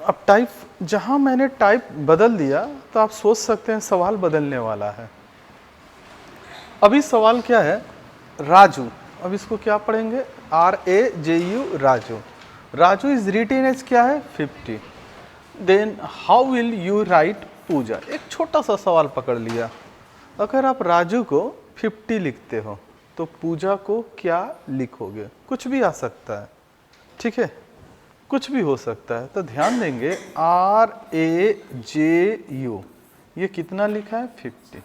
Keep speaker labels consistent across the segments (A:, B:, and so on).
A: अब टाइप, जहां मैंने टाइप बदल दिया तो आप सोच सकते हैं सवाल बदलने वाला है। अभी सवाल क्या है, राजू, अब इसको क्या पढ़ेंगे, RAJU, Raju. Raju is written as क्या है 50। Then how will you write Pooja, एक छोटा सा सवाल पकड़ लिया। अगर आप राजू को 50 लिखते हो तो पूजा को क्या लिखोगे, कुछ भी आ सकता है, ठीक है, कुछ भी हो सकता है। तो ध्यान देंगे RAJU, ये कितना लिखा है 50,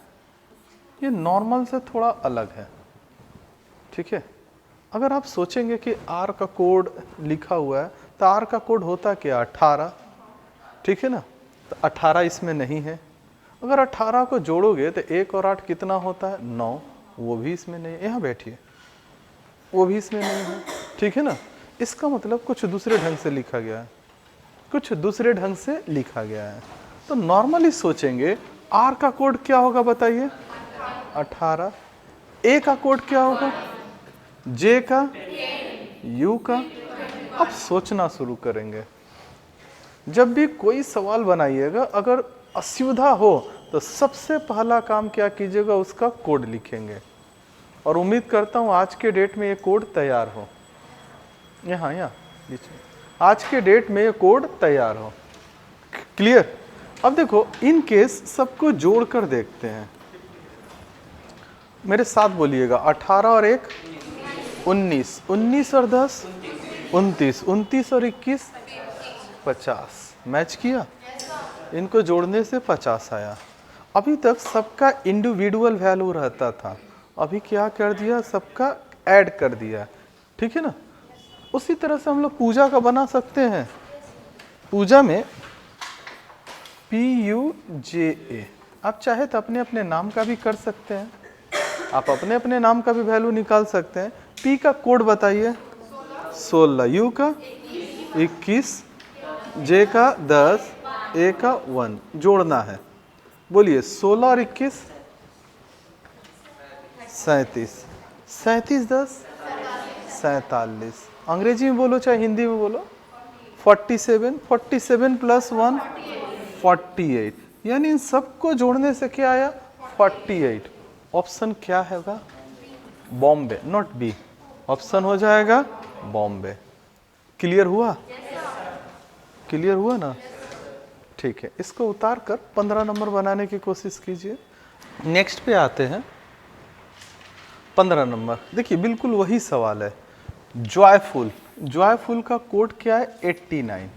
A: ये नॉर्मल से थोड़ा अलग है, ठीक है। अगर आप सोचेंगे कि R का कोड लिखा हुआ है तो R का कोड होता क्या 18, ठीक है ना, तो 18 इसमें नहीं है। अगर 18 को जोड़ोगे तो 1 और 8 कितना होता है 9, वो भी इसमें नहीं है, यहाँ बैठिए, वो भी इसमें नहीं है, ठीक है ना। इसका मतलब कुछ दूसरे ढंग से लिखा गया है, कुछ दूसरे ढंग से लिखा गया है। तो नॉर्मली सोचेंगे R का कोड क्या होगा बताइए 18, A का कोड क्या होगा, J का, U का। अब सोचना शुरू करेंगे, जब भी कोई सवाल बनाइएगा अगर असुविधा हो तो सबसे पहला काम क्या कीजिएगा, उसका कोड लिखेंगे। और उम्मीद करता हूँ आज के डेट में ये कोड तैयार हो, यहाँ बीच में, आज के डेट में ये कोड तैयार हो। क्लियर। अब देखो इन केस सबको जोड़कर देखते हैं, मेरे साथ बोलिएगा, 18 और 1 19, 19 और 10 29, 29 और 21 50, मैच किया, इनको जोड़ने से 50 आया। अभी तक सबका इंडिविजुअल वैल्यू रहता था, अभी क्या कर दिया, सबका ऐड कर दिया, ठीक है ना। उसी तरह से हम लोग पूजा का बना सकते हैं। पूजा में PUJA, आप चाहे तो अपने अपने नाम का भी कर सकते हैं, आप अपने अपने नाम का भी वैल्यू निकाल सकते हैं। P का कोड बताइए 16, U का 21, J का 10, A का 1, जोड़ना है। बोलिए 16 और 21 37, 37 10 47, अंग्रेजी में बोलो चाहे हिंदी में बोलो 47, 47 प्लस 1 48, यानी इन सबको जोड़ने से क्या आया 48। ऑप्शन क्या होगा, बॉम्बे, नॉट बी, ऑप्शन हो जाएगा बॉम्बे। क्लियर हुआ, क्लियर हुआ ना, ठीक है। इसको उतार कर 15 नंबर बनाने की कोशिश कीजिए। नेक्स्ट पे आते हैं 15 नंबर। देखिए बिल्कुल वही सवाल है, जॉयफुल, जॉयफुल का कोड क्या है 89,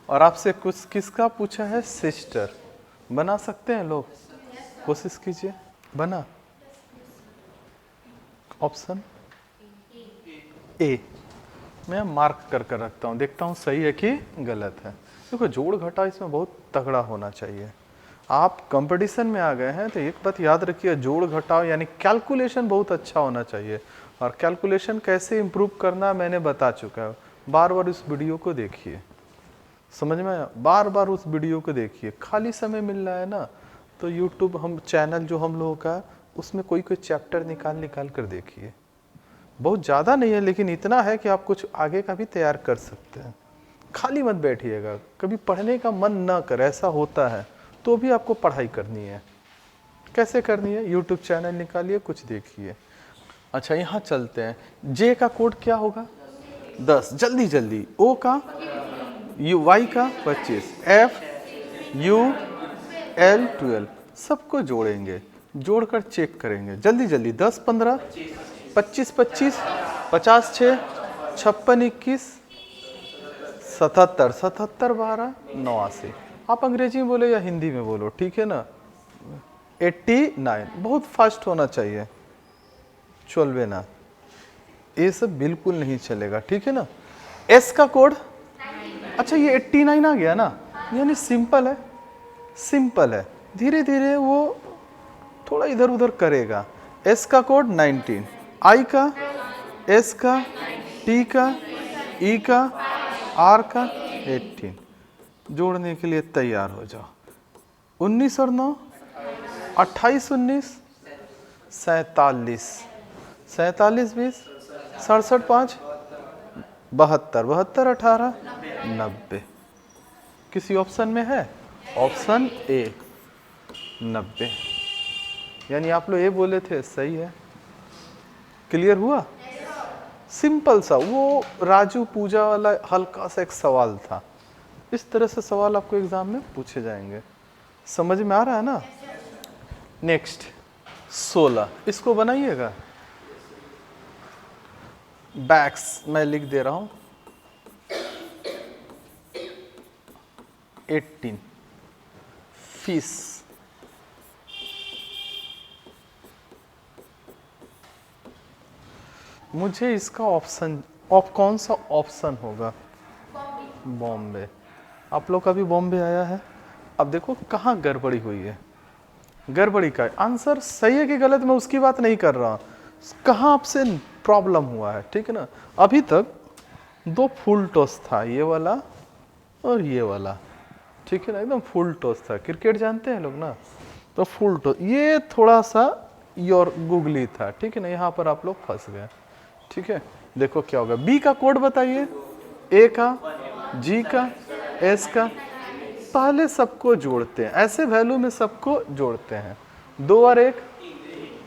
A: और आपसे कुछ किसका पूछा है सिस्टर। बना सकते हैं लोग, कोशिश कीजिए, बना। ऑप्शन ए, मैं मार्क कर कर रखता हूँ, देखता हूँ सही है कि गलत है। देखो जोड़ घटा इसमें बहुत तगड़ा होना चाहिए। आप कंपटीशन में आ गए हैं तो एक बात याद रखिए, जोड़ घटाव यानी कैलकुलेशन बहुत अच्छा होना चाहिए। और कैलकुलेशन कैसे इम्प्रूव करना मैंने बता चुका है, बार बार उस वीडियो को देखिए, समझ में आया, बार बार उस वीडियो को देखिए। खाली समय मिल रहा है ना, तो यूट्यूब हम चैनल जो हम लोगों का, उसमें कोई कोई चैप्टर निकाल कर देखिए। बहुत ज़्यादा नहीं है लेकिन इतना है कि आप कुछ आगे का भी तैयार कर सकते हैं। खाली मत बैठिएगा, कभी पढ़ने का मन ना करे, ऐसा होता है, तो भी आपको पढ़ाई करनी है। कैसे करनी है, यूट्यूब चैनल निकालिए, कुछ देखिए। अच्छा यहाँ चलते हैं, जे का कोड क्या होगा 10, जल्दी जल्दी। ओ का, वाई का 25, एफ, यू, एल 12, सबको जोड़ेंगे, जोड़कर चेक करेंगे जल्दी जल्दी। 10 15, 25 25, 50 6, 56 21, 77 77 12, 89। आप अंग्रेजी में बोले या हिंदी में बोलो, ठीक है ना। 89, बहुत फास्ट होना चाहिए, चलवे ना, ये सब बिल्कुल नहीं चलेगा, ठीक है ना। एस का कोड, अच्छा ये 89 आ गया ना, यानी सिंपल है, सिंपल है, धीरे धीरे वो थोड़ा इधर उधर करेगा। एस का कोड 19, आई का, एस का, टी का, ई का, आर का 18, जोड़ने के लिए तैयार हो जाओ। 19 और 9 28, 19 47, 47 20, 67 5, 72 72 18 90। किसी ऑप्शन में है? Option A 90। यानी आप लोग ए बोले थे, सही है। क्लियर हुआ? सिंपल सा, वो राजू पूजा वाला हल्का सा एक सवाल था। इस तरह से सवाल आपको एग्जाम में पूछे जाएंगे। समझ में आ रहा है ना? नेक्स्ट 16, इसको बनाइएगा। बैक्स मैं लिख दे रहा हूं 18। फीस मुझे इसका ऑप्शन कौन सा ऑप्शन होगा? बॉम्बे। आप लोग का भी बॉम्बे आया है। अब देखो कहाँ गड़बड़ी हुई है। गड़बड़ी का आंसर सही है कि गलत, मैं उसकी बात नहीं कर रहा, कहाँ आपसे प्रॉब्लम हुआ है, ठीक है ना। अभी तक 2 फुल टॉस था, ये वाला और ये वाला, ठीक है ना, एकदम फुल टॉस था। क्रिकेट जानते हैं लोग ना, तो फुल टॉस। ये थोड़ा सा योर गुगली था, ठीक है ना, यहाँ पर आप लोग फंस गए, ठीक है। देखो क्या होगा, बी का कोड बताइए, ए का, जी का, एस का। पहले सबको जोड़ते हैं, ऐसे वैल्यू में सबको जोड़ते हैं। 2 और 1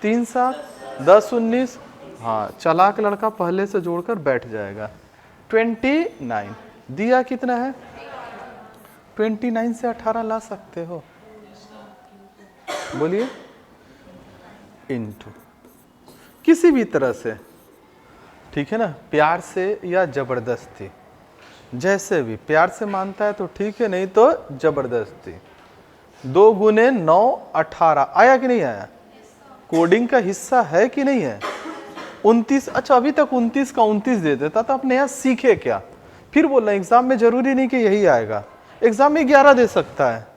A: 3 7 10 19। हाँ, चालाक लड़का पहले से जोड़कर बैठ जाएगा। 29 दिया कितना है? 29 से 18 ला सकते हो, बोलिए। इनटू किसी भी तरह से, ठीक है ना, प्यार से या जबरदस्ती, जैसे भी प्यार से मानता है तो ठीक है, नहीं तो जबरदस्ती। 2 गुने 9 18 आया कि नहीं आया? कोडिंग का हिस्सा है कि नहीं है? 29, अच्छा अभी तक 29 का 29 दे देता तो आपने यहाँ सीखे क्या? फिर बोल रहे एग्जाम में जरूरी नहीं कि यही आएगा, एग्जाम में 11 दे सकता है।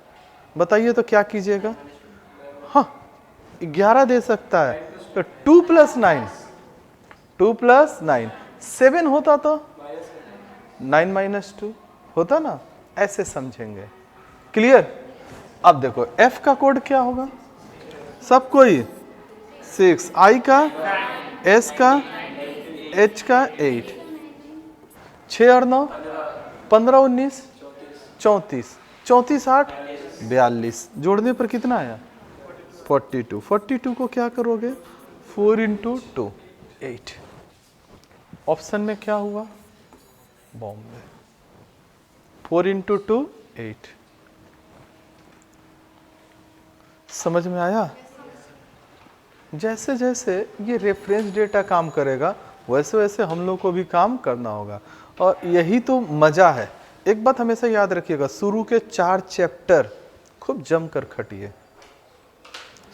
A: बताइए तो क्या कीजिएगा? हाँ 11 दे सकता है, तो 2 + 9 2 + 9 7 होता तो 9 - 2 होता ना, ऐसे समझेंगे। क्लियर? अब देखो एफ का कोड क्या होगा? सब कोई 6, आई का, एस का, एच का 8, 6 और 9 15 19 34, 34 8 42, जोड़ने पर कितना आया? 42। 42 को क्या करोगे? 4 × 2 8। ऑप्शन में क्या हुआ? बॉम्बे। 4 × 2 8। समझ में आया? जैसे जैसे ये रेफरेंस डेटा काम करेगा वैसे वैसे हम लोग को भी काम करना होगा, और यही तो मजा है। एक बात हमेशा याद रखिएगा, शुरू के 4 चैप्टर खूब जमकर खटिए।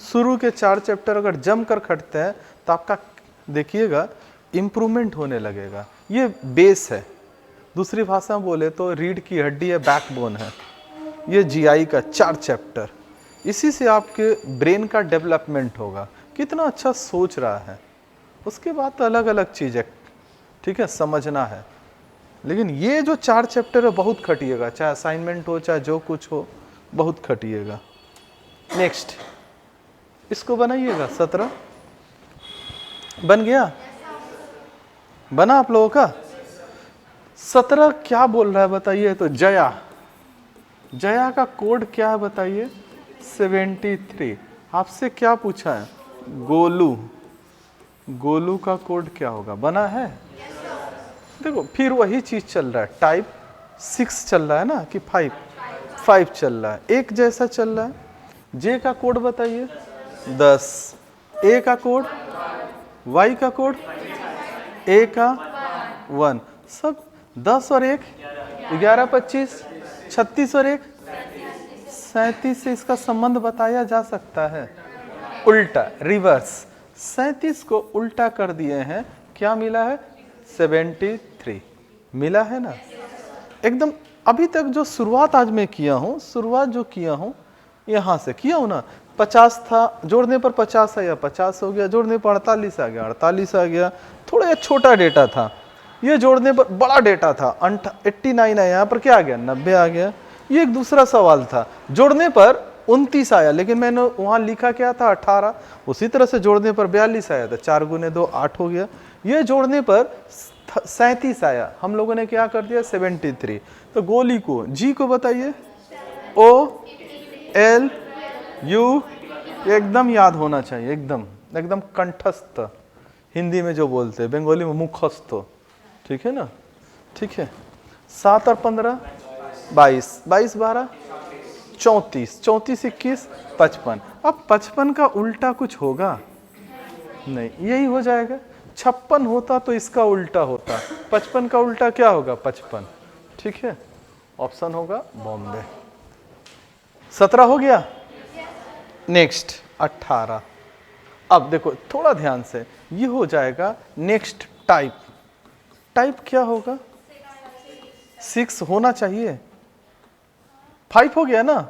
A: शुरू के 4 चैप्टर अगर जमकर खटते हैं तो आपका देखिएगा इम्प्रूवमेंट होने लगेगा। ये बेस है, दूसरी भाषा में बोले तो रीढ़ की हड्डी है, बैकबोन है ये जीआई का 4 चैप्टर। इसी से आपके ब्रेन का डेवलपमेंट होगा, कितना अच्छा सोच रहा है। उसके बाद तो अलग अलग चीज़ है, ठीक है, समझना है। लेकिन ये जो 4 चैप्टर है बहुत खटिएगा, चाहे असाइनमेंट हो चाहे जो कुछ हो, बहुत खटिएगा। नेक्स्ट इसको बनाइएगा। 17 बन गया? बना आप लोगों का? 17 क्या बोल रहा है बताइए तो? जया, जया का कोड क्या है बताइए? 73। आपसे क्या पूछा है? गोलू, गोलू का कोड क्या होगा? बना है? देखो फिर वही चीज चल रहा है, टाइप 6 चल रहा है ना कि 5 चल रहा है, एक जैसा चल रहा है। जे का कोड बताइए? 10। ए का कोड, वाई का कोड, ए का 1, सब 10 और 1 11 25 36 और 1 37 से इसका संबंध बताया जा सकता है। उल्टा, रिवर्स, 37 को उल्टा कर दिए हैं, क्या मिला है? 73 मिला है ना। एकदम अभी तक जो शुरुआत आज मैं किया हूँ, शुरुआत जो किया हूँ यहाँ से किया हूँ ना, 50 था, जोड़ने पर 50 आया, 50 हो गया, जोड़ने पर 48 आ गया, 48 आ गया। थोड़ा छोटा डेटा था, ये जोड़ने पर बड़ा डेटा था, 89 आया, यहाँ पर क्या आ गया? 90 आ गया। ये एक दूसरा सवाल था, जोड़ने पर 29 आया, लेकिन मैंने वहाँ लिखा क्या था? 18। उसी तरह से जोड़ने पर 42 आया था, 4 × 2 8 हो गया। ये जोड़ने पर 37 आया, हम लोगों ने क्या कर दिया 73। तो गोली को जी को बताइए, OLU, एकदम याद होना चाहिए, एकदम एकदम कंठस्थ, हिंदी में जो बोलते हैं, बंगाली में मुखस्थ, ठीक है ना, ठीक है। 7 और 15 22, 22 12 34, 34 21 55। अब 55 का उल्टा कुछ होगा नहीं, यही हो जाएगा। 56 होता तो इसका उल्टा होता, 55 का उल्टा क्या होगा 55, ठीक है। ऑप्शन होगा बॉम्बे। 17 हो गया, नेक्स्ट 18। अब देखो थोड़ा ध्यान से, ये हो जाएगा नेक्स्ट टाइप। टाइप क्या होगा, 6 होना चाहिए, 5 हो गया ना,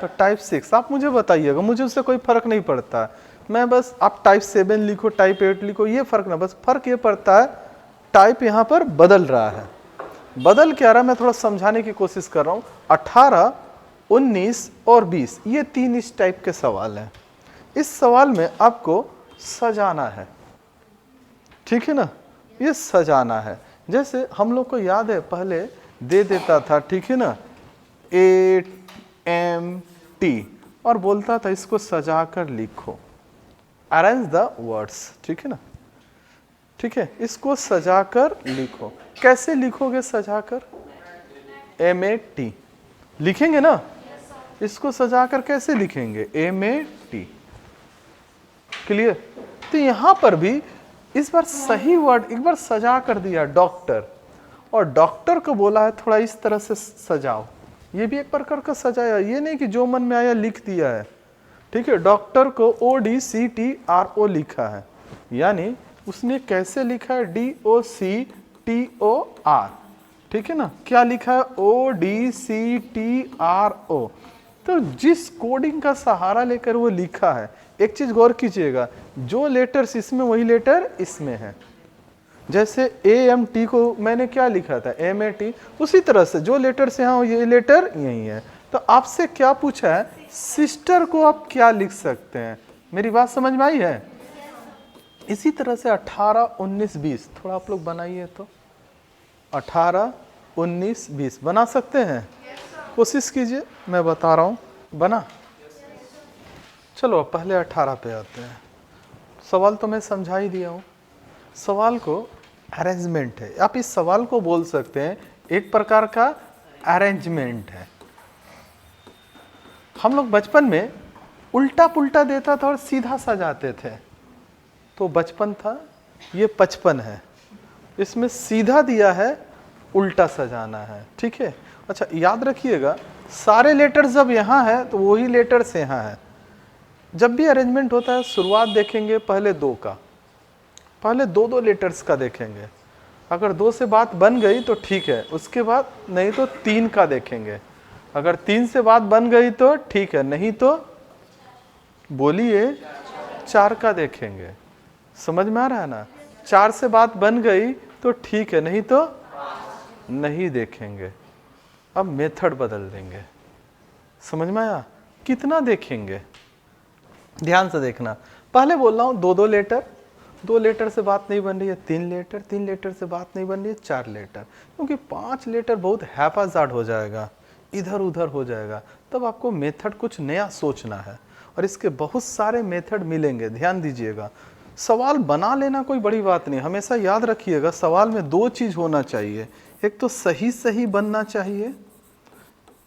A: तो टाइप 6 आप मुझे बताइएगा, मुझे उससे कोई फर्क नहीं पड़ता, मैं बस आप टाइप 7 लिखो टाइप 8 लिखो, ये फर्क ना, बस फर्क ये पड़ता है टाइप यहाँ पर बदल रहा है। बदल क्या रहा है मैं थोड़ा समझाने की कोशिश कर रहा हूँ। 18, 19 और 20 ये 3 इस टाइप के सवाल हैं। इस सवाल में आपको सजाना है, ठीक है ना, ये सजाना है। जैसे हम लोग को याद है पहले दे देता था, ठीक है ना, AMT, और बोलता था इसको सजा कर लिखो, अरेंज द वर्ड्स, ठीक है ना, ठीक है, इसको सजाकर लिखो। कैसे लिखोगे सजाकर, MAT लिखेंगे ना, इसको सजाकर कैसे लिखेंगे, MAT, क्लियर। तो यहां पर भी इस बार सही वर्ड एक बार सजा कर दिया, डॉक्टर, और डॉक्टर को बोला है थोड़ा इस तरह से सजाओ, ये भी एक प्रकार का सजाया, ये नहीं कि जो मन में आया लिख दिया है, ठीक है। डॉक्टर को ODCTRO लिखा है, यानी उसने कैसे लिखा है, DOCTOR, ठीक है ना, क्या लिखा है ODCTRO। तो जिस कोडिंग का सहारा लेकर वो लिखा है, एक चीज गौर कीजिएगा, जो लेटर्स इसमें वही लेटर इसमें है। जैसे AMT को मैंने क्या लिखा था MAT, उसी तरह से जो लेटर्स यहाँ ये लेटर यही है। तो आपसे क्या पूछा है, सिस्टर को आप क्या लिख सकते हैं, मेरी बात समझ में आई है। इसी तरह से 18, 19, 20 थोड़ा आप लोग बनाइए, तो 18, 19, 20 बना सकते हैं, कोशिश कीजिए, मैं बता रहा हूँ, बना। चलो अब पहले 18 पे आते हैं। सवाल तो मैं समझा ही दिया हूँ, सवाल को अरेंजमेंट है, आप इस सवाल को बोल सकते हैं एक प्रकार का अरेंजमेंट है। हम लोग बचपन में उल्टा पुल्टा देता था और सीधा सजाते थे, तो बचपन था, ये 55 है, इसमें सीधा दिया है, उल्टा सजाना है, ठीक है। अच्छा याद रखिएगा, सारे लेटर्स जब यहाँ है तो वही लेटर्स यहाँ है। जब भी अरेंजमेंट होता है शुरुआत देखेंगे पहले 2 का, पहले 2 लेटर्स का देखेंगे, अगर 2 से बात बन गई तो ठीक है, उसके बाद नहीं तो 3 का देखेंगे, अगर 3 से बात बन गई तो ठीक है, नहीं तो बोलिए 4 का देखेंगे। समझ में आ रहा है ना, 4 से बात बन गई तो ठीक है, नहीं तो नहीं देखेंगे। अब मेथड बदल देंगे, समझ में आया, कितना देखेंगे, ध्यान से देखना। पहले बोल रहा हूँ 2 लेटर, 2 लेटर से बात नहीं बन रही है, 3 लेटर, 3 लेटर से बात नहीं बन रही है, 4 लेटर, क्योंकि 5 लेटर बहुत हैपाजार्ड हो जाएगा, इधर उधर हो जाएगा। तब आपको मेथड कुछ नया सोचना है, और इसके बहुत सारे मेथड मिलेंगे, ध्यान दीजिएगा। सवाल बना लेना कोई बड़ी बात नहीं, हमेशा याद रखिएगा सवाल में 2 चीज होना चाहिए, एक तो सही सही बनना चाहिए,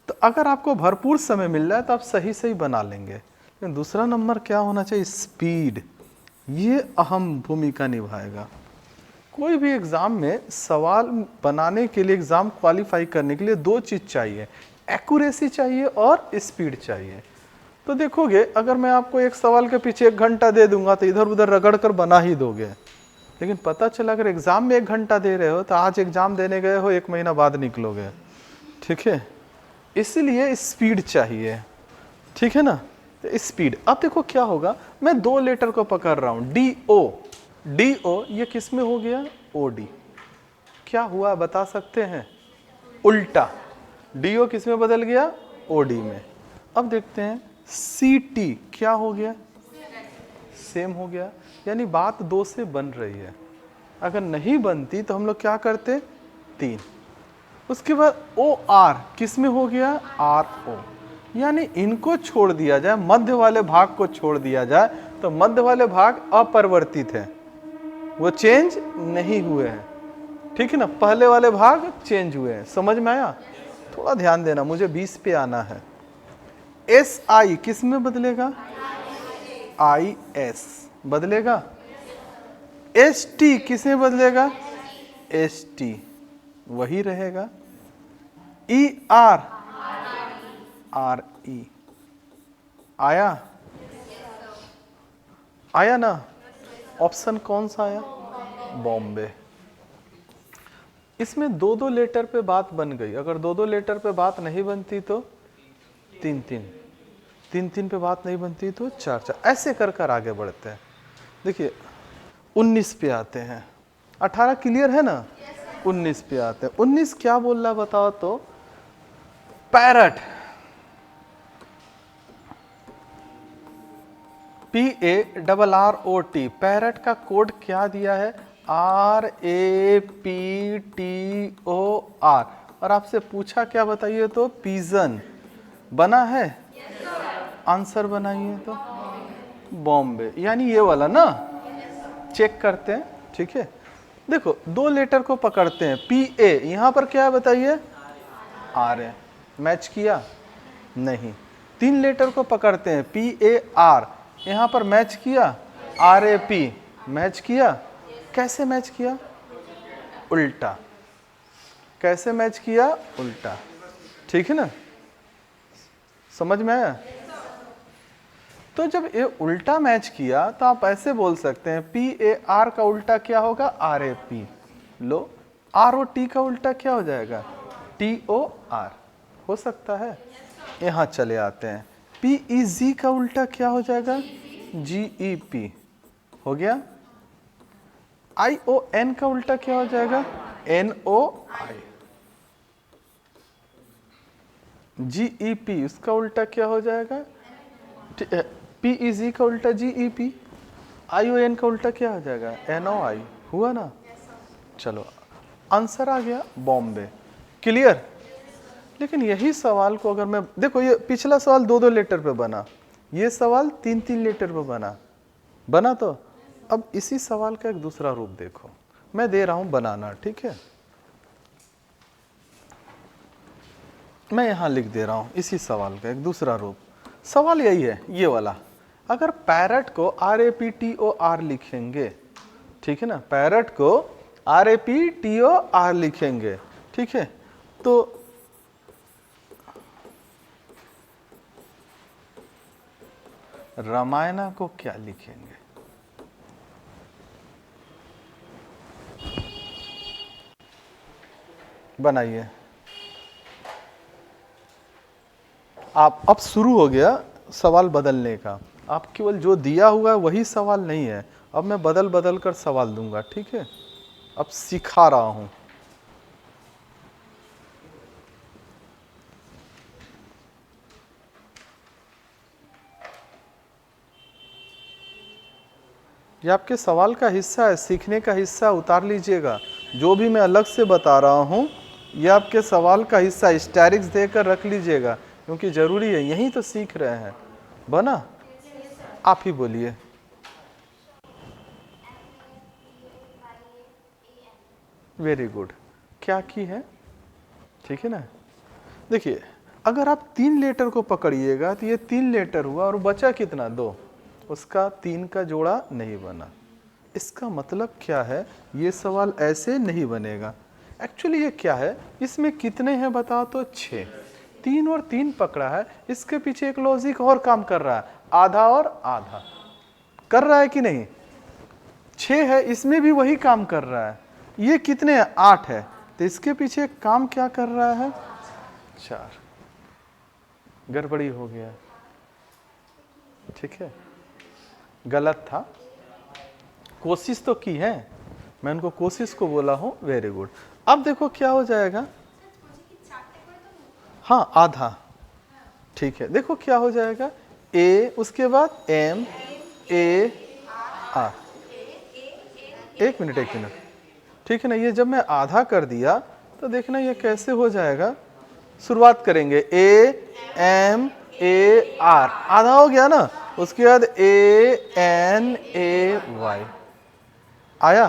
A: तो अगर आपको भरपूर समय मिल रहा है तो आप सही सही बना लेंगे, लेकिन दूसरा नंबर क्या होना चाहिए, स्पीड, ये अहम भूमिका निभाएगा। कोई भी एग्जाम में सवाल बनाने के लिए, एग्जाम क्वालिफाई करने के लिए 2 चीज चाहिए, एक्यूरेसी चाहिए और स्पीड चाहिए। तो देखोगे अगर मैं आपको एक सवाल के पीछे 1 घंटा दे दूंगा तो इधर उधर रगड़ कर बना ही दोगे, लेकिन पता चला अगर एग्जाम में 1 घंटा दे रहे हो तो आज एग्जाम देने गए हो 1 महीना बाद निकलोगे, ठीक है। इसलिए स्पीड चाहिए, ठीक है ना, तो स्पीड। अब देखो क्या होगा, मैं 2 लेटर को पकड़ रहा हूं, DO, ये किस में हो गया, OD, क्या हुआ बता सकते हैं, उल्टा, DO किस में बदल गया, OD में। अब देखते हैं CT क्या हो गया, सेम हो गया, यानी बात 2 से बन रही है, अगर नहीं बनती तो हम लोग क्या करते, 3। उसके बाद ओ आर किस में हो गया, आर ओ, यानी इनको छोड़ दिया जाए, मध्य वाले भाग को छोड़ दिया जाए, तो मध्य वाले भाग अपरिवर्तित है, वो चेंज नहीं हुए हैं, ठीक है ना। पहले वाले भाग चेंज हुए हैं, समझ में आया। थोड़ा ध्यान देना, मुझे 20 पे आना है। एस आई किस में बदलेगा, आई एस बदलेगा। एस टी किस में बदलेगा, एस टी वही रहेगा। ई आर, आर ई आया, आया ना। ऑप्शन कौन सा आया, बॉम्बे। इसमें 2-2 लेटर पे बात बन गई। अगर 2-2 लेटर पे बात नहीं बनती तो 3-3, 3-3 पे बात नहीं बनती तो 4-4, ऐसे कर कर आगे बढ़ते हैं। देखिए 19 पे आते हैं, 18 क्लियर है ना, 19 पे आते हैं। 19 क्या बोल रहा बताओ तो, पैरट, PARROT, पैरट का कोड क्या दिया है, RAPTOR। और आपसे पूछा क्या बताइए तो, पिजन बना है, आंसर बनाइए तो बॉम्बे, यानी ये वाला ना। चेक करते हैं, ठीक है। देखो 2 लेटर को पकड़ते हैं, PA, यहां पर क्या है बताइए, RA, मैच किया नहीं। 3 लेटर को पकड़ते हैं, PAR, यहां पर मैच किया, RAP मैच किया। कैसे मैच किया, उल्टा। कैसे मैच किया, उल्टा, ठीक है ना, समझ में आया। तो जब ये उल्टा मैच किया तो आप ऐसे बोल सकते हैं, PAR का उल्टा क्या होगा, RAP। लो, ROT का उल्टा क्या हो जाएगा, TOR, हो सकता है। यहां चले आते हैं, PEG का उल्टा क्या हो जाएगा, GEP, हो गया। ION का उल्टा क्या हो जाएगा, NOI। GEP उसका उल्टा क्या हो जाएगा, PEG का उल्टा GEP। ION का उल्टा क्या हो जाएगा, NOI, हुआ ना। चलो आंसर आ गया बॉम्बे, क्लियर। लेकिन यही सवाल को अगर मैं देखो, ये पिछला सवाल 2-2 लेटर पे बना, ये सवाल 3-3 लेटर पे बना तो अब इसी सवाल का एक दूसरा रूप देखो, मैं दे रहा हूं बनाना, ठीक है। मैं यहां लिख दे रहा हूं इसी सवाल का एक दूसरा रूप। सवाल यही है, ये वाला। अगर पैरट को RAPTOR लिखेंगे, ठीक है ना, पैरट को RAPTOR लिखेंगे, ठीक है, तो रामायणा को क्या लिखेंगे, बनाइए आप। अब शुरू हो गया सवाल बदलने का। आप केवल जो दिया हुआ है वही सवाल नहीं है, अब मैं बदल बदल कर सवाल दूंगा, ठीक है। अब सिखा रहा हूं। ये आपके सवाल का हिस्सा है, सीखने का हिस्सा उतार लीजिएगा। जो भी मैं अलग से बता रहा हूं ये आपके सवाल का हिस्सा, स्टैरिक्स देकर रख लीजिएगा, क्योंकि जरूरी है, यही तो सीख रहे हैं। बना, आप ही बोलिए। वेरी गुड, क्या की है, ठीक है ना। देखिए अगर आप 3 लेटर को पकड़िएगा तो ये 3 लेटर हुआ और बचा कितना, 2, उसका 3 का जोड़ा नहीं बना। इसका मतलब क्या है, ये सवाल ऐसे नहीं बनेगा। एक्चुअली ये क्या है, इसमें कितने हैं बताओ तो 6, 3 और 3 पकड़ा है, इसके पीछे एक लॉजिक और काम कर रहा है, आधा और आधा कर रहा है कि नहीं। 6 है, इसमें भी वही काम कर रहा है। ये कितने हैं, 8 है, तो इसके पीछे काम क्या कर रहा है, 4। गड़बड़ी हो गया, ठीक है, गलत था। कोशिश तो की है, मैं उनको कोशिश को बोला हूं, वेरी गुड। अब देखो क्या हो जाएगा, हाँ आधा, ठीक है। देखो क्या हो जाएगा, A, उसके बाद M A R। एक मिनट, ठीक है ना। ये जब मैं आधा कर दिया तो देखना ये कैसे हो जाएगा। शुरुआत करेंगे AMAR, आधा हो गया ना, उसके बाद ANAY आया।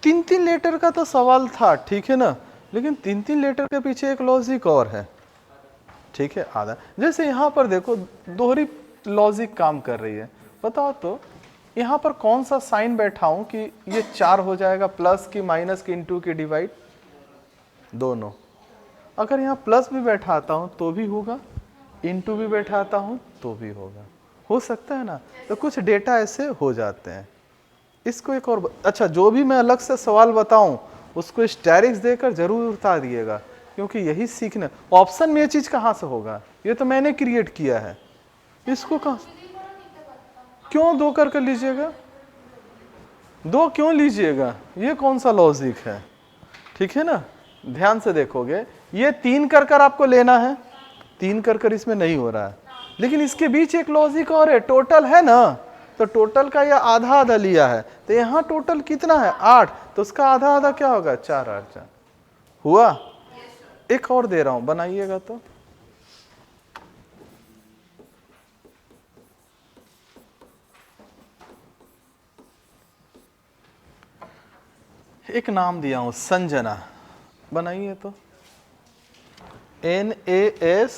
A: 3-3 लेटर का तो सवाल था, ठीक है ना, लेकिन 3-3 लेटर के पीछे एक लॉजिक और है, ठीक है। आधा जैसे यहाँ पर देखो दोहरी लॉजिक काम कर रही है। बताओ तो यहाँ पर कौन सा साइन बैठाऊं कि ये 4 हो जाएगा, प्लस की माइनस की इनटू की डिवाइड, दोनों। अगर यहाँ प्लस भी बैठाता हूँ तो भी होगा, इनटू भी बैठाता हूँ तो भी होगा, हो सकता है ना। तो कुछ डेटा ऐसे हो जाते हैं। इसको एक और अच्छा, जो भी मैं अलग से सवाल बताऊं उसको स्टेरिक्स देकर जरूर उतार दिएगा, क्योंकि यही सीखना। ऑप्शन में ये चीज कहाँ से होगा, ये तो मैंने क्रिएट किया है, इसको कहाँ क्यों 2 कर लीजिएगा, 2 क्यों लीजिएगा, ये कौन सा लॉजिक है, ठीक है ना। ध्यान से देखोगे ये 3 कर आपको लेना है, 3 कर इसमें नहीं हो रहा है, लेकिन इसके बीच एक लॉजिक और है, टोटल है ना, तो टोटल का ये आधा आधा लिया है, तो यहाँ टोटल कितना है 8, तो उसका आधा आधा क्या होगा 4 8 4 हुआ। एक और दे रहा हूं, बनाइएगा तो एक नाम दिया हूं संजना, बनाइए तो NAS,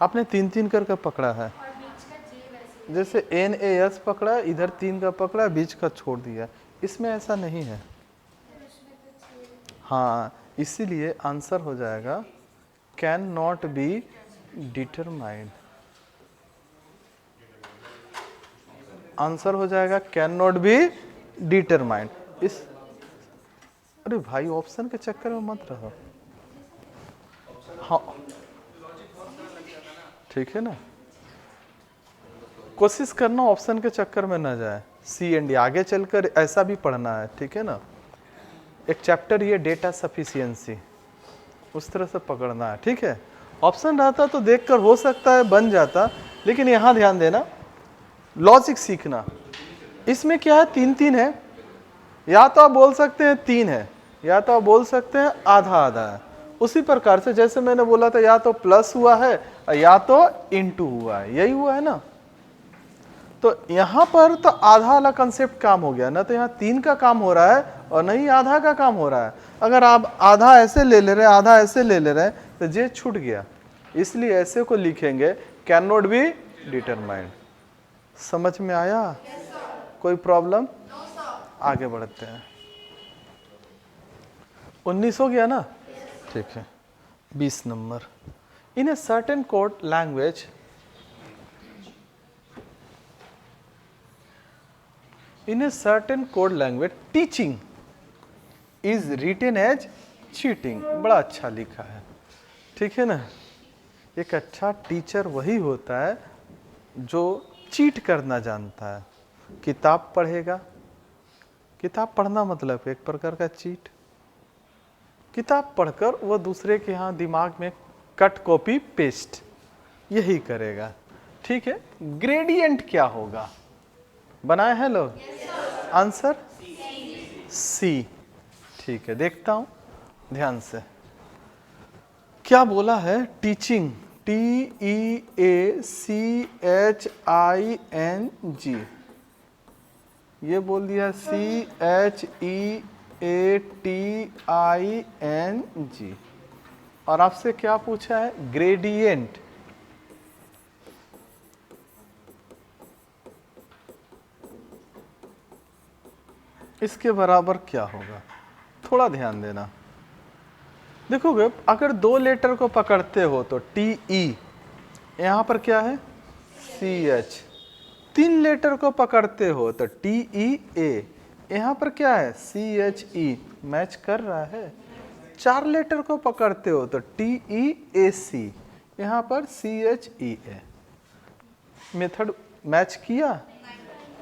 A: आपने 3-3 करके पकड़ा है, जैसे NAS पकड़ा, इधर 3 का पकड़ा, बीच का छोड़ दिया, इसमें ऐसा नहीं है। हाँ, इसीलिए आंसर हो जाएगा can not be determined, answer हो जाएगा कैन नॉट बी डिटरमाइंड। इस अरे भाई ऑप्शन के चक्कर में मत रहो, हाँ ठीक है ना, कोशिश करना ऑप्शन के चक्कर में ना जाए। C&D आगे चलकर ऐसा भी पढ़ना है, ठीक है ना। एक चैप्टर ये डेटा सफिशिएंसी, उस तरह से पकड़ना है, ठीक है। ऑप्शन रहता तो देखकर हो सकता है बन जाता, लेकिन यहाँ ध्यान देना, लॉजिक सीखना। इसमें क्या है 3-3 है, या तो आप बोल सकते हैं 3 है, या तो आप बोल सकते हैं आधा आधा है। उसी प्रकार से जैसे मैंने बोला था, या तो प्लस हुआ है या तो इनटू हुआ है, यही हुआ है ना। तो यहाँ पर तो आधा वाला कंसेप्ट काम हो गया ना, तो यहाँ 3 का काम हो रहा है और नहीं आधा का काम हो रहा है। अगर आप आधा ऐसे ले ले रहे, आधा ऐसे ले ले रहे, तो ये छूट गया, इसलिए ऐसे को लिखेंगे कैन नॉट बी डिटरमाइंड। समझ में आया? कोई प्रॉब्लम? आगे बढ़ते हैं। 19 हो गया ना, ठीक है। 20 number, in a certain code language, in a certain code language teaching is written as cheating। बड़ा अच्छा लिखा है, ठीक है ना। एक अच्छा टीचर वही होता है जो चीट करना जानता है। किताब पढ़ेगा, किताब पढ़ना मतलब एक प्रकार का चीट, किताब पढ़कर वो दूसरे के यहाँ दिमाग में कट कॉपी पेस्ट यही करेगा, ठीक है। ग्रेडियंट क्या होगा, बनाए हैं लोग? आंसर सी, ठीक है। देखता हूं ध्यान से, क्या बोला है, टीचिंग, TEACHING, ये बोल दिया CHEATING, और आपसे क्या पूछा है, ग्रेडियंट। इसके बराबर क्या होगा, थोड़ा ध्यान देना। देखोगे अगर 2 लेटर को पकड़ते हो तो TE, यहाँ पर क्या है CH, 3 लेटर को पकड़ते हो तो TEA, यहाँ पर क्या है CHE, मैच कर रहा है। 4 लेटर को पकड़ते हो तो TEAC, यहाँ पर CHEA, मेथड मैच किया।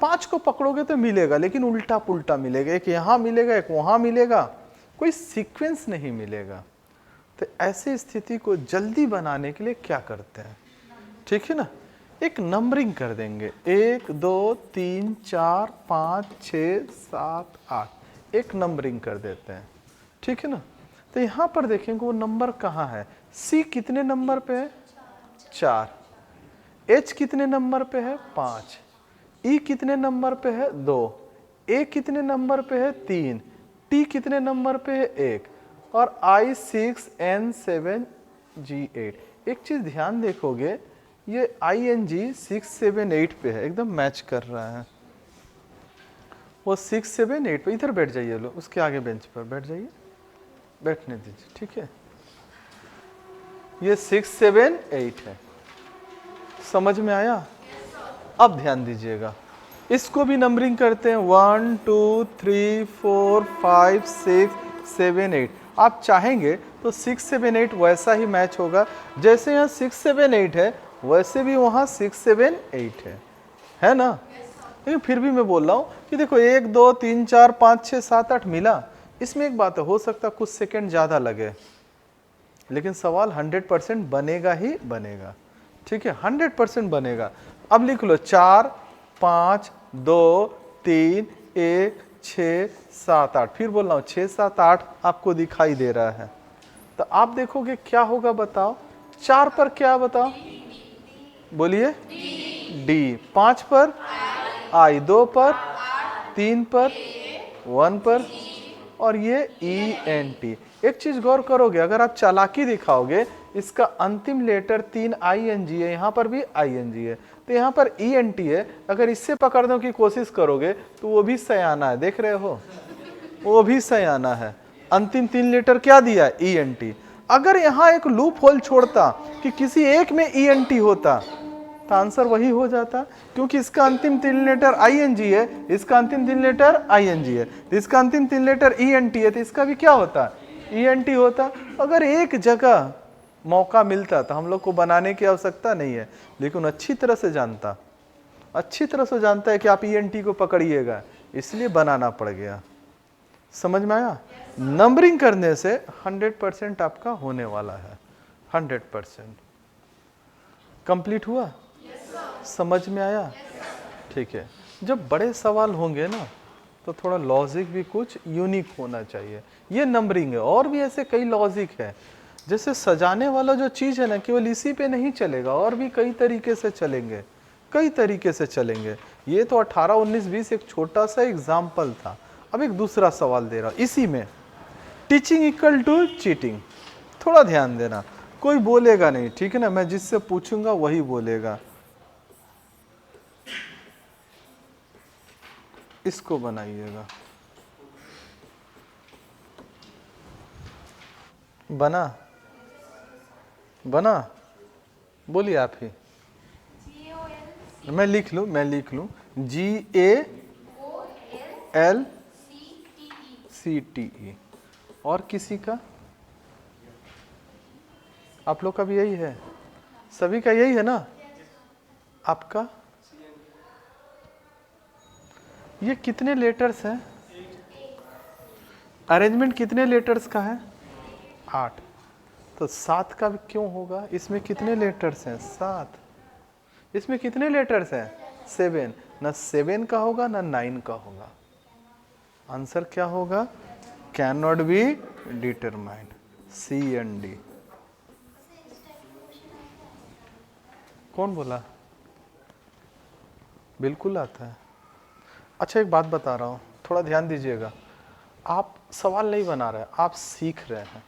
A: 5 को पकड़ोगे तो मिलेगा, लेकिन उल्टा पुल्टा मिलेगा, एक यहाँ मिलेगा एक वहाँ मिलेगा, कोई सीक्वेंस नहीं मिलेगा। तो ऐसी स्थिति को जल्दी बनाने के लिए क्या करते हैं, ठीक है ना, एक नंबरिंग कर देंगे, 1 2 3 4 5 6 7 8, एक नंबरिंग कर देते हैं, ठीक है ना। तो यहाँ पर देखेंगे वो नंबर कहाँ है। सी कितने नंबर पे है, 4। एच कितने नंबर पे है, 5। ई कितने नंबर पे है, 2। ए कितने नंबर पे है, 3। टी कितने नंबर पे है, 1। और आई 6, एन 7, जी 8। एक चीज ध्यान देखोगे, ये आई एन जी 6 7 8 पे है, एकदम मैच कर रहा है। वो 6 7 8 पे, इधर बैठ जाइए लोग, उसके आगे बेंच पर बैठ जाइए, बैठने दीजिए, ठीक है। ये 6 7 8 है, समझ में आया। अब ध्यान दीजिएगा, इसको भी नंबरिंग करते हैं, 1 2 3 4 5 6 7 8। आप चाहेंगे तो 6 7 8 वैसा ही मैच होगा, जैसे यहाँ 6 7 8 है वैसे भी वहाँ 6 7 8 है ना। लेकिन फिर भी मैं बोल रहा हूँ कि देखो 1 2 3 4 5 6 7 8 मिला। इसमें एक बात है, हो सकता कुछ सेकंड ज़्यादा लगे, लेकिन सवाल 100% बनेगा ही बनेगा, ठीक है, 100% बनेगा। अब लिख लो 4 5 2 3 1 6 7 8, फिर बोल रहा हूँ 6 7 8 आपको दिखाई दे रहा है, तो आप देखोगे क्या होगा बताओ। 4 पर क्या बताओ, बोलिए डी, 5 पर आई, 2 पर, 3 पर, 1 पर, और ये ई एन टी। एक चीज गौर करोगे, अगर आप चालाकी दिखाओगे, इसका अंतिम लेटर 3 आई एन जी है, यहाँ पर भी आई एन जी है, तो यहाँ पर ई एन टी है। अगर इससे पकड़ने की कोशिश करोगे तो वो भी सयाना है, देख रहे हो, वो भी सयाना है। अंतिम 3 लेटर क्या दिया, ई एन टी। अगर यहाँ एक लूप होल छोड़ता कि किसी एक में ई एन टी होता, तो आंसर वही हो जाता, क्योंकि इसका अंतिम 3 लेटर आई एन जी है, इसका अंतिम 3 लेटर आई एन जी है, तो इसका अंतिम 3 लेटर ई एन टी है, तो इसका भी क्या होता, ई एन टी होता। अगर एक जगह मौका मिलता तो हम लोग को बनाने की आवश्यकता नहीं है, लेकिन अच्छी तरह से जानता, अच्छी तरह से जानता है कि आप ई एन टी को पकड़िएगा, इसलिए बनाना पड़ गया। समझ में आया। नंबरिंग करने से 100% आपका होने वाला है, 100%। कंप्लीट हुआ, समझ में आया, ठीक है। जब बड़े सवाल होंगे ना, तो थोड़ा लॉजिक भी कुछ यूनिक होना चाहिए। ये नंबरिंग है, और भी ऐसे कई लॉजिक है। जैसे सजाने वाला जो चीज़ है ना, केवल इसी पे नहीं चलेगा, और भी कई तरीके से चलेंगे, कई तरीके से चलेंगे। ये तो 18 19 20 एक छोटा सा एग्जाम्पल था। अब एक दूसरा सवाल दे रहा हूँ इसी में, टीचिंग इक्वल टू चीटिंग। थोड़ा ध्यान देना, कोई बोलेगा नहीं, ठीक है ना, मैं जिससे पूछूंगा वही बोलेगा। इसको बनाइएगा, बना बना, बोलिए आप ही, मैं लिख लूं, मैं लिख लूं, GALCTE। और किसी का, आप लोग का भी यही है, सभी का यही है ना। आपका ये कितने लेटर्स हैं, अरेंजमेंट कितने लेटर्स का है, 8। तो 7 का क्यों होगा, इसमें कितने लेटर्स हैं, 7। इसमें कितने लेटर्स हैं, 7। ना 7 का होगा ना 9 का होगा। आंसर क्या होगा, can not be determined, C and D. कौन बोला, बिल्कुल आता है। अच्छा एक बात बता रहा हूँ, थोड़ा ध्यान दीजिएगा। आप सवाल नहीं बना रहे, आप सीख रहे हैं,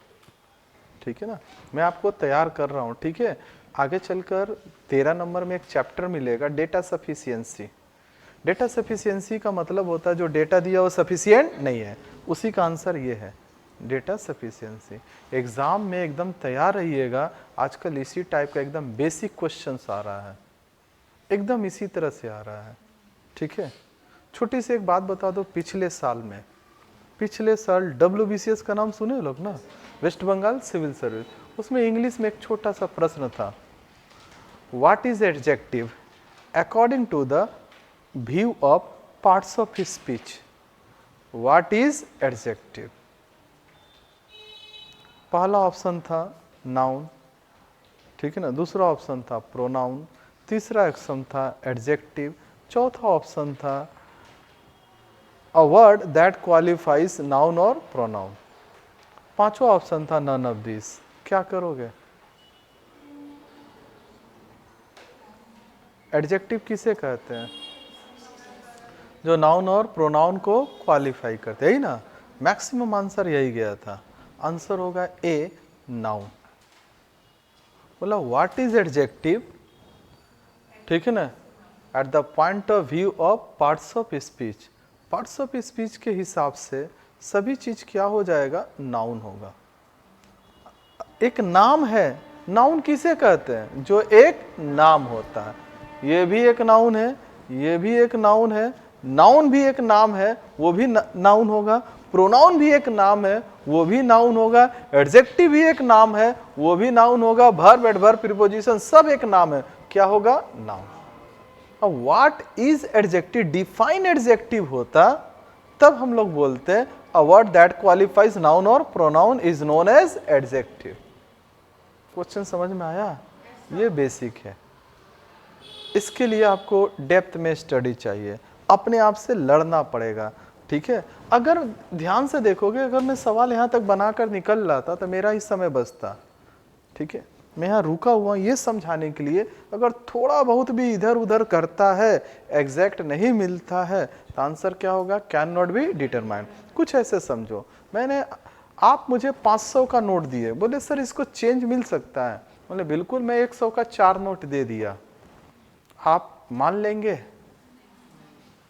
A: ठीक है ना। मैं आपको तैयार कर रहा हूँ, ठीक है। आगे चलकर 13 नंबर में एक चैप्टर मिलेगा, डेटा सफिशिएंसी। डेटा सफिशिएंसी का मतलब होता है जो डेटा दिया वो सफिशिएंट नहीं है, उसी का आंसर ये है, डेटा सफिशिएंसी। एग्जाम में एकदम तैयार रहिएगा, आजकल इसी टाइप का एकदम बेसिक क्वेश्चंस आ रहा है, एकदम इसी तरह से आ रहा है, ठीक है। छोटी सी एक बात बता दो, पिछले साल WBCS का नाम सुने लोग ना, वेस्ट बंगाल सिविल सर्विस, उसमें इंग्लिश में एक छोटा सा प्रश्न था, what is adjective according to the view of parts of speech. What is adjective, पहला ऑप्शन था नाउन, ठीक है ना, दूसरा ऑप्शन था प्रोनाउन, तीसरा ऑप्शन था एडजेक्टिव, चौथा ऑप्शन था अ वर्ड दैट क्वालिफाइज नाउन और प्रोनाउन, पांचवा ऑप्शन था नन ऑफ दिस। क्या करोगे? एडजेक्टिव किसे कहते हैं? जो नाउन और प्रोनाउन को क्वालिफाई करते हैं ना। मैक्सिमम आंसर यही गया था। आंसर होगा ए, नाउन। बोला व्हाट इज एडजेक्टिव, ठीक है ना, at the point of view of parts of speech. Parts of speech के हिसाब से सभी चीज क्या हो जाएगा? नाउन होगा। एक नाम है, नाउन किसे कहते हैं? जो एक नाम होता है। ये भी एक नाउन है, ये भी एक नाउन है, नाउन भी एक नाम है, वो भी नाउन होगा। प्रोनाउन भी एक नाम है, वो भी नाउन होगा। एडजेक्टिव भी एक नाम है, वो भी नाउन होगा। वर्ब, एडवर्ब, प्रीपोजिशन सब एक नाम है, क्या होगा? नाउन। अब what is adjective, define adjective होता तब हम लोग बोलते हैं a word that qualifies noun और pronoun is known as adjective. Question समझ में आया? ये बेसिक है। इसके लिए आपको डेप्थ में स्टडी चाहिए, अपने आप से लड़ना पड़ेगा, ठीक है। अगर ध्यान से देखोगे, अगर मैं सवाल यहाँ तक बनाकर निकल रहा था तो मेरा ही समय बचता, ठीक है। मैं यहाँ रुका हुआ ये समझाने के लिए, अगर थोड़ा बहुत भी इधर उधर करता है, एग्जैक्ट नहीं मिलता है, तो आंसर क्या होगा? Can not be determined. कुछ ऐसे समझो, मैंने आप मुझे 500 का नोट दिए, बोले सर इसको चेंज मिल सकता है, बोले बिल्कुल, मैं 100 का 4 नोट दे दिया, आप मान लेंगे?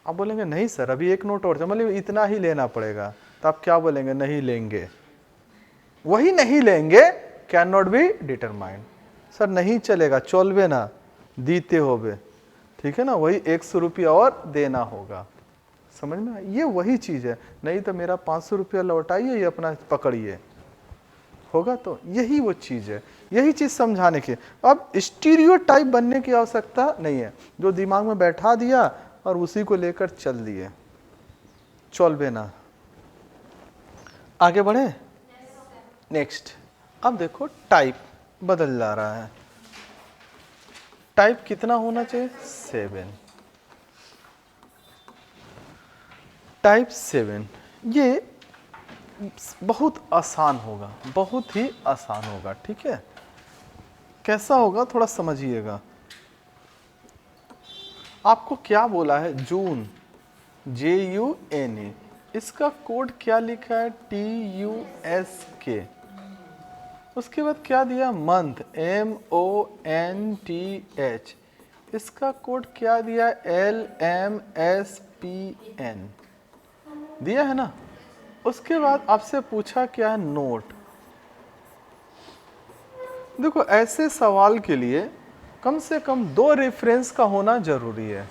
A: आप बोलेंगे नहीं सर अभी एक नोट और, मतलब इतना ही लेना पड़ेगा, तो आप क्या बोलेंगे? नहीं लेंगे। वही नहीं लेंगे, can not be determined. Sir नहीं चलेगा, चलबे ना, दीते होबे, ठीक है ना, वही 100 रुपया और देना होगा। समझ में? ये वही चीज है। नहीं तो मेरा 500 रुपया लौटाइए, ये अपना पकड़िए, होगा। तो यही वो चीज है, यही चीज समझाने की। अब स्टीरियोटाइप बनने की आवश्यकता नहीं है, जो दिमाग में बैठा दिया और उसी को लेकर चल दिए, चलबे ना। आगे बढ़े, नेक्स्ट। अब देखो टाइप बदल जा रहा है। टाइप कितना होना चाहिए? 7। टाइप 7 ये बहुत आसान होगा, बहुत ही आसान होगा, ठीक है। कैसा होगा थोड़ा समझिएगा। आपको क्या बोला है? जून, JUNE, इसका कोड क्या लिखा है? TUSK। उसके बाद क्या दिया? मंथ, MONTH, इसका कोड क्या दिया? LMSPN दिया है ना। उसके बाद आपसे पूछा क्या है? नोट। देखो ऐसे सवाल के लिए कम से कम 2 रेफरेंस का होना जरूरी है।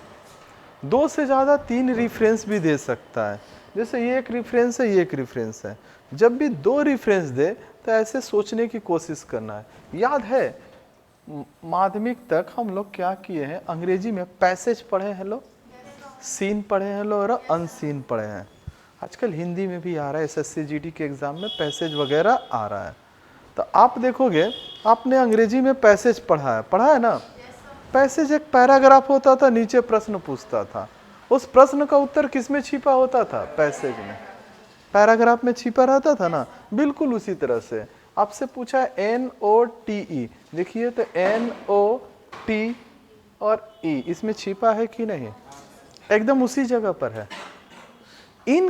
A: 2 से ज़्यादा 3 रेफरेंस भी दे सकता है। जैसे ये एक रेफरेंस है, ये एक रेफरेंस है। जब भी 2 रेफरेंस दे तो ऐसे सोचने की कोशिश करना है। याद है माध्यमिक तक हम लोग क्या किए हैं? अंग्रेजी में पैसेज पढ़े हैं लोग, सीन पढ़े हैं लोग, और अनसीन पढ़े हैं। आजकल हिंदी में भी आ रहा है, SSC GT के एग्जाम में पैसेज वगैरह आ रहा है। तो आप देखोगे, आपने अंग्रेजी में पैसेज पढ़ा है ना। पैसेज एक पैराग्राफ होता था, नीचे प्रश्न पूछता था, उस प्रश्न का उत्तर किसमें छिपा होता था? पैसेज में, पैराग्राफ में छिपा रहता था ना। बिल्कुल उसी तरह से आपसे पूछा है NOTE, देखिए तो NOT और E इसमें छिपा है कि नहीं? एकदम उसी जगह पर है। इन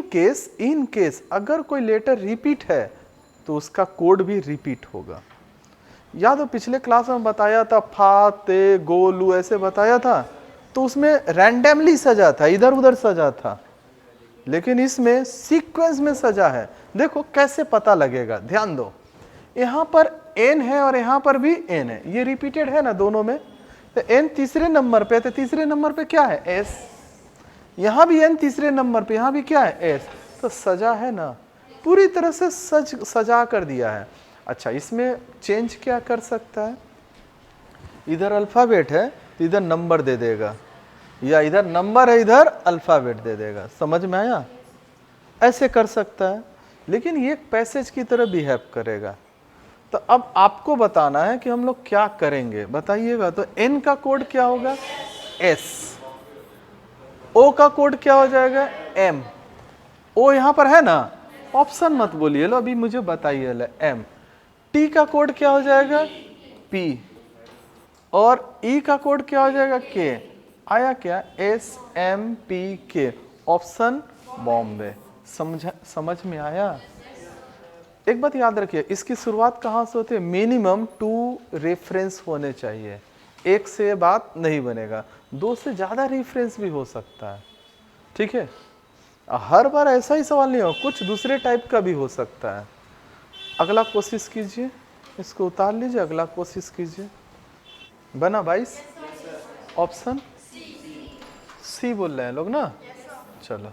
A: केस अगर कोई लेटर रिपीट है तो उसका कोड भी रिपीट होगा। याद हो पिछले क्लास में बताया था, फा, ते, गो, लू ऐसे बताया था, तो उसमें रैंडमली सजा था, इधर उधर सजा था, लेकिन इसमें सीक्वेंस में सजा है। देखो कैसे पता लगेगा, ध्यान दो। यहाँ पर N है और यहाँ पर भी N है, ये रिपीटेड है ना दोनों में। तो N तीसरे नंबर पे, तो तीसरे नंबर पे क्या है? S। यहाँ भी N तीसरे नंबर पे, यहाँ भी क्या है? S। तो सजा है ना, पूरी तरह से सजा कर दिया है। अच्छा, इसमें चेंज क्या कर सकता है? इधर अल्फाबेट है तो इधर नंबर दे देगा, या इधर नंबर है इधर अल्फाबेट दे देगा। समझ में आया? ऐसे कर सकता है, लेकिन ये एक पैसेज की तरह बिहेव करेगा। तो अब आपको बताना है कि हम लोग क्या करेंगे, बताइएगा। तो n का कोड क्या होगा? s। o का कोड क्या हो जाएगा? m। o यहां पर है ना, ऑप्शन मत बोलिए, लो अभी मुझे बताइए। m। t का कोड क्या हो जाएगा? p। और e का कोड क्या हो जाएगा? k। आया क्या? s m p k, option Bombay. समझ में आया? एक बात याद रखिए, इसकी शुरुआत कहाँ से होती है? मिनिमम 2 रेफरेंस होने चाहिए, एक से बात नहीं बनेगा, 2 से ज़्यादा रेफरेंस भी हो सकता है, ठीक है। हर बार ऐसा ही सवाल नहीं हो, कुछ दूसरे टाइप का भी हो सकता है। अगला कोशिश कीजिए, इसको उतार लीजिए, अगला कोशिश कीजिए। बना 22? ऑप्शन सी बोल रहे हैं लोग ना। चलो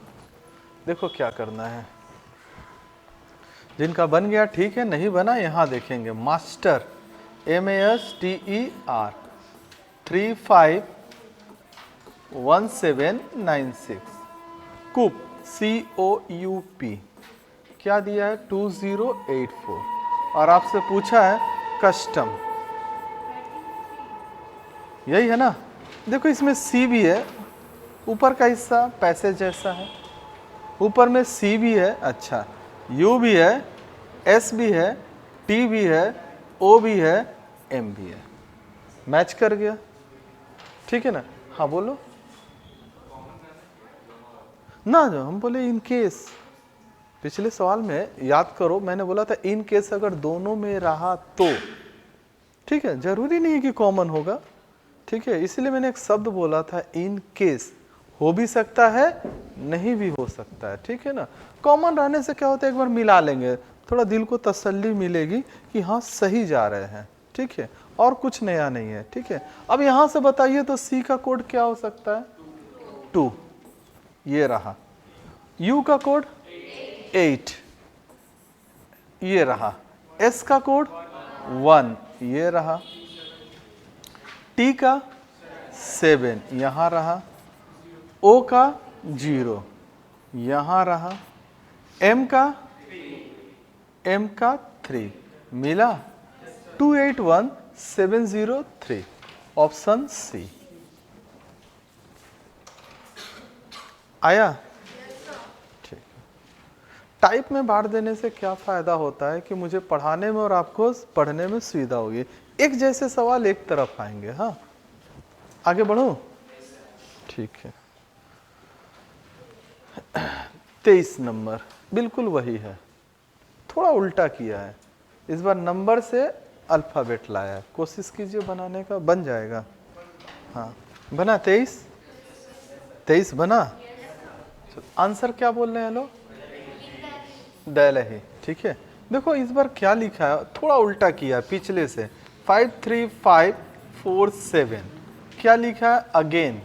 A: देखो क्या करना है, जिनका बन गया ठीक है, नहीं बना यहाँ देखेंगे। मास्टर MASTER 351796, कूप COUP क्या दिया है? 2084। और आपसे पूछा है कस्टम, यही है ना। देखो इसमें C भी है, ऊपर का हिस्सा पैसेज जैसा है, ऊपर में C भी है, अच्छा U भी है, S भी है, T भी है, O भी है, M भी है, मैच कर गया, ठीक है ना। हाँ बोलो ना, जो हम बोले इन केस, पिछले सवाल में याद करो मैंने बोला था इन केस अगर दोनों में रहा तो, ठीक है, जरूरी नहीं है कि कॉमन होगा, ठीक है, इसलिए मैंने एक शब्द बोला था इन केस, हो भी सकता है नहीं भी हो सकता है, ठीक है ना। कॉमन रहने से क्या होता है, एक बार मिला लेंगे, थोड़ा दिल को तसल्ली मिलेगी कि हाँ सही जा रहे हैं, ठीक है, और कुछ नया नहीं है, ठीक है। अब यहां से बताइए तो C का कोड क्या हो सकता है? 2, ये रहा। U का कोड 8, ये रहा। S का कोड 1, ये रहा। T का 7, यहां रहा। O का 0, यहां रहा। M का 3, मिला 281703, ऑप्शन सी आया। ठीक, टाइप में बांट देने से क्या फायदा होता है कि मुझे पढ़ाने में और आपको पढ़ने में सुविधा होगी, एक जैसे सवाल एक तरफ आएंगे। हाँ आगे बढ़ो, ठीक है। 23 नंबर बिल्कुल वही है, थोड़ा उल्टा किया है, इस बार नंबर से अल्फ़ाबेट लाया है। कोशिश कीजिए बनाने का, बन जाएगा। हाँ बना 23 बना। आंसर क्या बोल रहे हैं लोग? दिल्ली, ठीक है। देखो इस बार क्या लिखा है, थोड़ा उल्टा किया है पिछले से। 53547 क्या लिखा है? अगेन,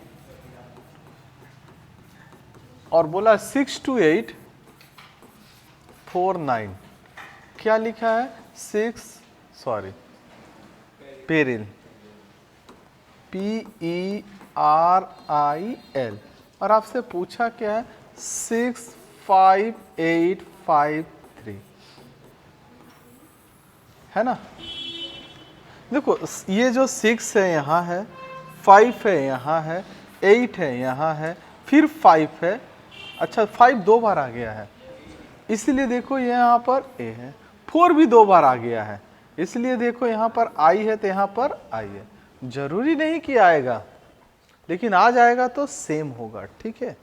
A: और बोला 62849 क्या लिखा है? पेरिल, PERIL, और आपसे पूछा क्या है? 65853, है ना। देखो ये जो 6 है यहाँ है, 5 है यहाँ है, 8 है यहाँ है, फिर 5 है। अच्छा 5 2 बार आ गया है, इसलिए देखो यहाँ पर A है। 4 भी 2 बार आ गया है, इसलिए देखो यहाँ पर I है तो यहाँ पर I है। जरूरी नहीं कि आएगा, लेकिन आ जाएगा तो सेम होगा, ठीक है।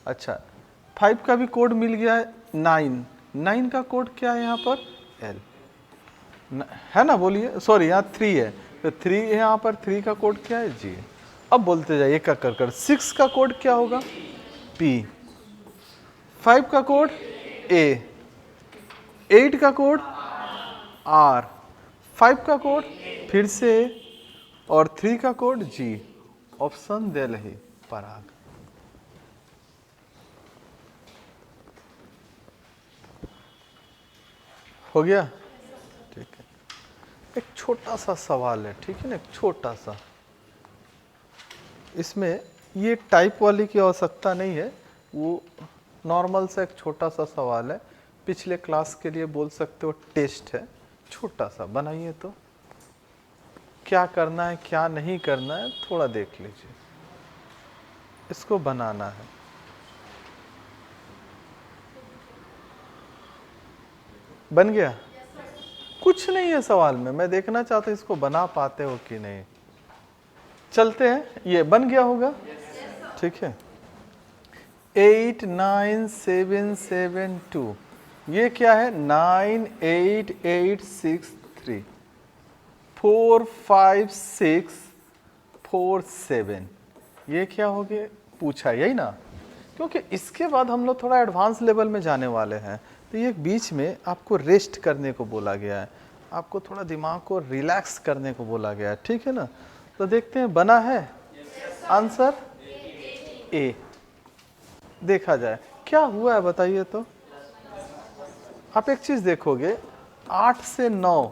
A: अच्छा 5 का भी कोड मिल गया है। 9 का कोड क्या है यहाँ पर? L, है ना, बोलिए। सॉरी यहाँ 3 है तो 3 यहाँ पर 3 का कोड क्या है? G। अब बोलते जाइए एक कर। 6 का कोड क्या होगा? P। 5 का कोड A, 8 का कोड R, 5 का कोड फिर से A, और 3 का कोड G, ऑप्शन दिल्ली पराग। हो गया, ठीक है। एक छोटा सा सवाल है, ठीक है ना, एक छोटा सा, इसमें ये टाइप वाली की आवश्यकता नहीं है, वो नॉर्मल सा एक छोटा सा सवाल है, पिछले क्लास के लिए बोल सकते हो टेस्ट है, छोटा सा बनाइए तो, क्या करना है क्या नहीं करना है थोड़ा देख लीजिए, इसको बनाना है। बन गया? कुछ नहीं है सवाल में, मैं देखना चाहता हूं इसको बना पाते हो कि नहीं। चलते हैं, ये बन गया होगा, ठीक है। 8 9 7 7 2, ये क्या है 9 8 8 6 3 4 5 6 4 7, ये क्या हो गया पूछा, यही ना, क्योंकि इसके बाद हम लोग थोड़ा एडवांस लेवल में जाने वाले हैं, तो ये बीच में आपको रेस्ट करने को बोला गया है, आपको थोड़ा दिमाग को रिलैक्स करने को बोला गया है, ठीक है ना। तो देखते हैं बना है आंसर ए। देखा जाए क्या हुआ है बताइए तो। आप एक चीज देखोगे, 8 से 9,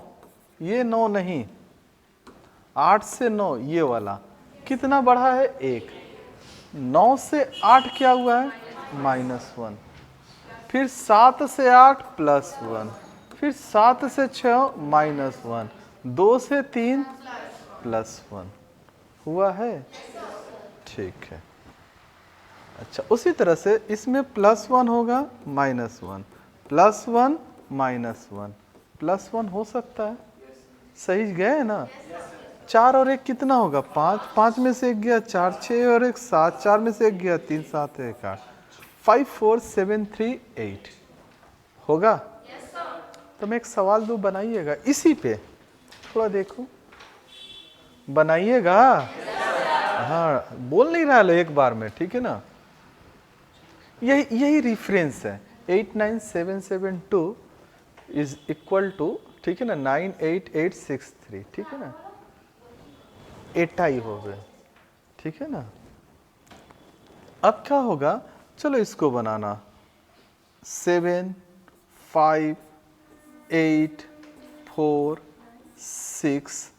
A: ये 9 नहीं, 8 से 9 ये वाला कितना बढ़ा है 1, 9 से 8 क्या हुआ है -1, फिर 7 से 8 +1, फिर 7 से 6 -1, 2 से 3 +1 हुआ है, ठीक है। अच्छा उसी तरह से इसमें +1 होगा -1, +1 -1, +1 हो सकता है, सही गए ना। 4 और 1 कितना होगा 5, 5 में से 1 गया 4, 6 और 1 7, 4 में से 1 गया 3, 7 1 8, 5 4 7 3 8 होगा। तो मैं एक सवाल दूं, बनाइएगा इसी पे, थोड़ा देखो बनाइएगा। हाँ बोल नहीं रहा है एक बार में, ठीक है ना। यही रेफरेंस है, 8 9 7 7 2 इज इक्वल टू, ठीक है ना 9 8 8 6 3, ठीक है ना, 8 ही हो गए, ठीक है ना। अब क्या होगा, चलो इसको बनाना 7 5 8 4 6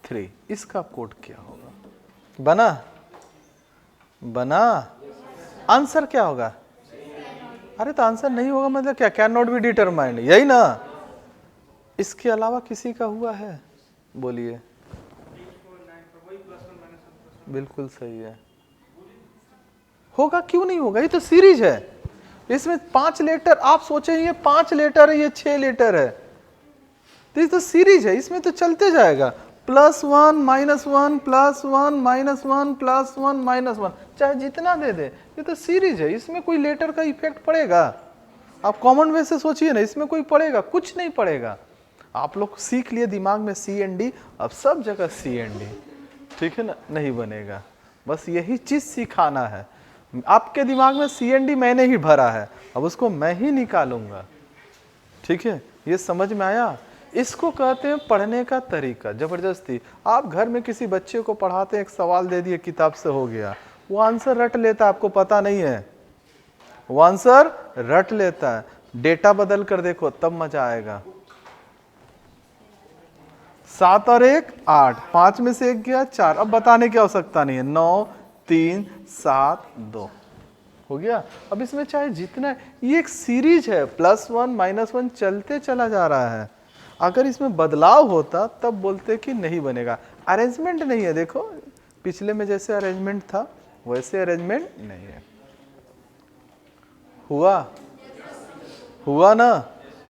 A: 3, इसका कोड क्या होगा, बना बना आंसर क्या होगा। अरे तो आंसर नहीं होगा मतलब क्या, कैन नॉट बी डिटरमाइंड, यही ना। इसके अलावा किसी का हुआ है, बोलिए। बिल्कुल सही है, होगा क्यों नहीं होगा, ये तो सीरीज है, इसमें 5 लेटर, आप सोचे ये 5 लेटर है ये 6 लेटर है, तो ये तो सीरीज है, इसमें तो चलते जाएगा, +1 -1 +1 -1 +1 -1, चाहे जितना दे दे, ये तो सीरीज है, इसमें कोई लेटर का इफेक्ट पड़ेगा। आप कॉमन वे से सोचिए ना, इसमें कोई पड़ेगा, कुछ नहीं पड़ेगा। आप लोग सीख लिए दिमाग में CND, अब सब जगह CND, ठीक है ना, नहीं बनेगा, बस यही चीज सिखाना है। आपके दिमाग में CND मैंने ही भरा है, अब उसको मैं ही निकालूंगा, ठीक है। ये समझ में आया, इसको कहते हैं पढ़ने का तरीका, जबरदस्ती। आप घर में किसी बच्चे को पढ़ाते हैं, एक सवाल दे दिए किताब से हो गया, वो आंसर रट लेता, आपको पता नहीं है, वो आंसर रट लेता है। डेटा बदल कर देखो तब मजा आएगा। 7 और 1 8, 5 में से 1 गया 4, अब बताने की आवश्यकता नहीं है, 9 3 7 2 हो गया। अब इसमें चाहे जितना, ये एक सीरीज है, +1 -1 चलते चला जा रहा है। अगर इसमें बदलाव होता तब बोलते कि नहीं बनेगा, अरेंजमेंट नहीं है, देखो पिछले में जैसे अरेंजमेंट था वैसे अरेंजमेंट नहीं है। हुआ हुआ ना।